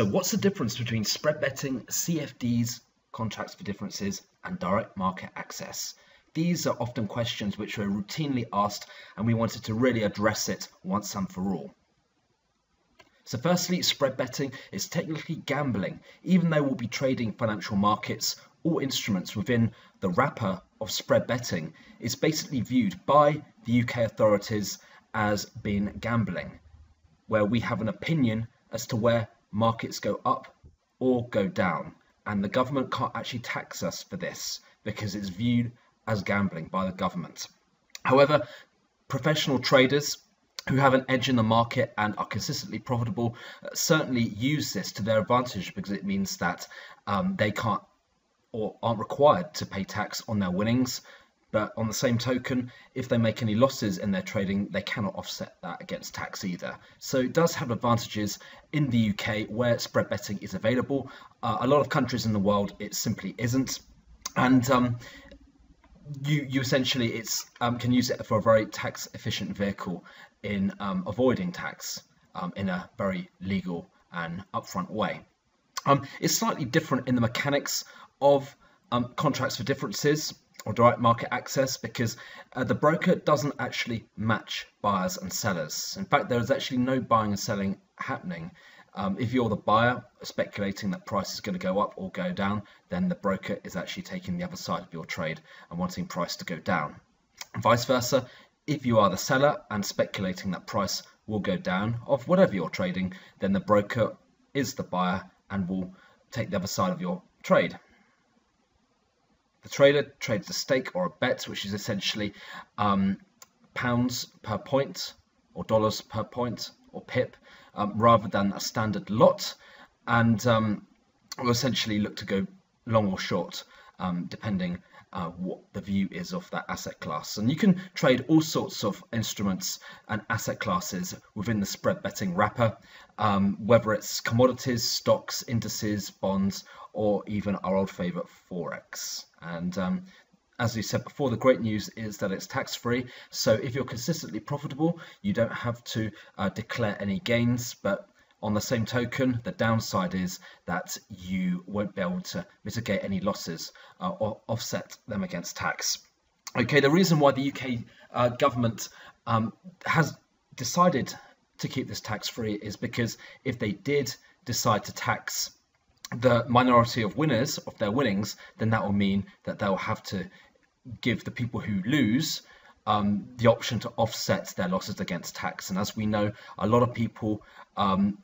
So what's the difference between spread betting, CFDs, contracts for differences, and direct market access? These are often questions which are routinely asked, and we wanted to really address it once and for all. So firstly, spread betting is technically gambling. Even though we'll be trading financial markets, all instruments within the wrapper of spread betting is basically viewed by the UK authorities as being gambling, where we have an opinion as to where markets go up or go down, and the government can't actually tax us for this because it's viewed as gambling by the government. However, professional traders who have an edge in the market and are consistently profitable certainly use this to their advantage, because it means that they can't or aren't required to pay tax on their winnings. But on the same token, if they make any losses in their trading, they cannot offset that against tax either. So it does have advantages in the UK where spread betting is available. A lot of countries in the world, it simply isn't. And you essentially can use it for a very tax efficient vehicle in avoiding tax in a very legal and upfront way. It's slightly different in the mechanics of contracts for differences or direct market access, because the broker doesn't actually match buyers and sellers. In fact, there is actually no buying and selling happening. If you're the buyer speculating that price is going to go up or go down, then the broker is actually taking the other side of your trade and wanting price to go down. And vice versa, if you are the seller and speculating that price will go down of whatever you're trading, then the broker is the buyer and will take the other side of your trade. The trader trades a stake or a bet, which is essentially pounds per point or dollars per point or pip, rather than a standard lot, and will essentially look to go long or short, depending what the view is of that asset class. And you can trade all sorts of instruments and asset classes within the spread betting wrapper, whether it's commodities, stocks, indices, bonds, or even our old favorite Forex. And as we said before, the great news is that it's tax-free. So if you're consistently profitable, you don't have to declare any gains. But on the same token, the downside is that you won't be able to mitigate any losses or offset them against tax. Okay, the reason why the UK government has decided to keep this tax-free is because if they did decide to tax the minority of winners of their winnings, then that will mean that they'll have to give the people who lose the option to offset their losses against tax. And as we know, a lot of people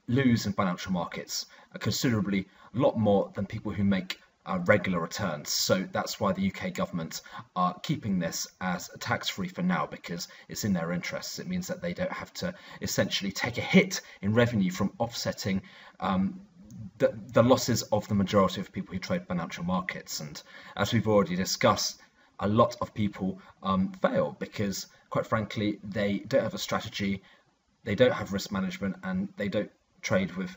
lose in financial markets considerably, a lot more than people who make regular returns. So that's why the UK government are keeping this as tax-free for now, because it's in their interests. It means that they don't have to essentially take a hit in revenue from offsetting the losses of the majority of people who trade financial markets. And as we've already discussed, a lot of people fail because, quite frankly, they don't have a strategy, they don't have risk management, and they don't trade with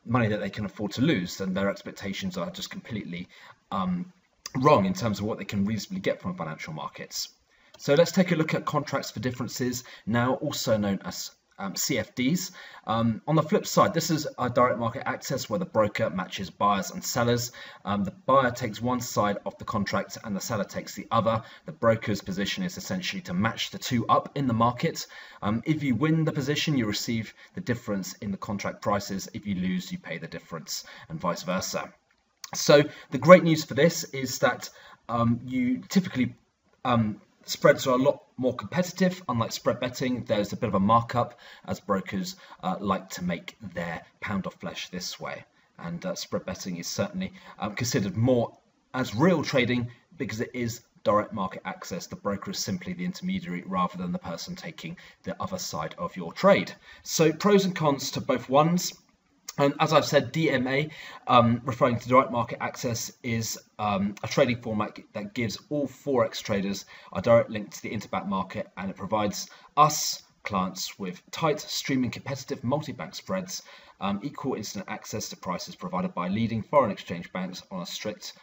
money that they can afford to lose, and their expectations are just completely wrong in terms of what they can reasonably get from financial markets. So let's take a look at contracts for differences, now also known as CFDs. On the flip side, this is a direct market access where the broker matches buyers and sellers. The buyer takes one side of the contract and the seller takes the other. The broker's position is essentially to match the two up in the market. If you win the position, you receive the difference in the contract prices. If you lose, you pay the difference, and vice versa. So the great news for this is that you typically spreads are a lot more competitive. Unlike spread betting, there's a bit of a markup, as brokers like to make their pound of flesh this way. And spread betting is certainly considered more as real trading because it is direct market access. The broker is simply the intermediary rather than the person taking the other side of your trade. So pros and cons to both ones. And as I've said, DMA, referring to direct market access, is a trading format that gives all Forex traders a direct link to the interbank market, and it provides us clients with tight, streaming, competitive multi-bank spreads, equal instant access to prices provided by leading foreign exchange banks on a strict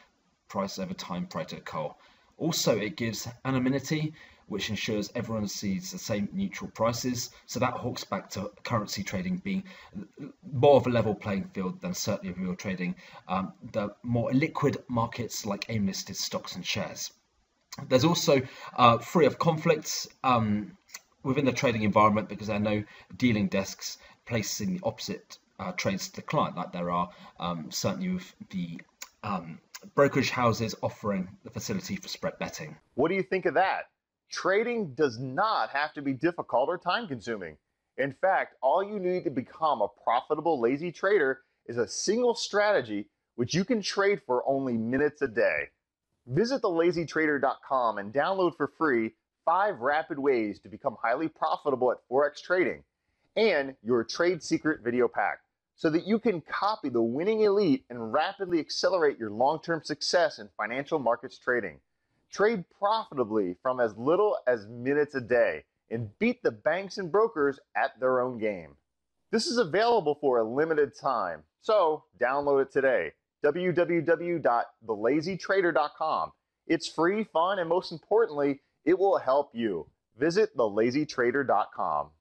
price over time protocol. Also, it gives anonymity which ensures everyone sees the same neutral prices. So that hooks back to currency trading being more of a level playing field than certainly if you're trading the more liquid markets like AIM-listed stocks and shares. There's also free of conflicts within the trading environment, because I know dealing desks placing the opposite trades to the client, like there are certainly with the brokerage houses offering the facility for spread betting. What do you think of that? Trading does not have to be difficult or time consuming. In fact, all you need to become a profitable lazy trader is a single strategy which you can trade for only minutes a day. Visit thelazytrader.com and download for free 5 rapid ways to become highly profitable at Forex trading and your trade secret video pack, so that you can copy the winning elite and rapidly accelerate your long-term success in financial markets trading. Trade profitably from as little as minutes a day and beat the banks and brokers at their own game. This is available for a limited time, so download it today. www.thelazytrader.com. It's free, fun, and most importantly, it will help you. Visit thelazytrader.com.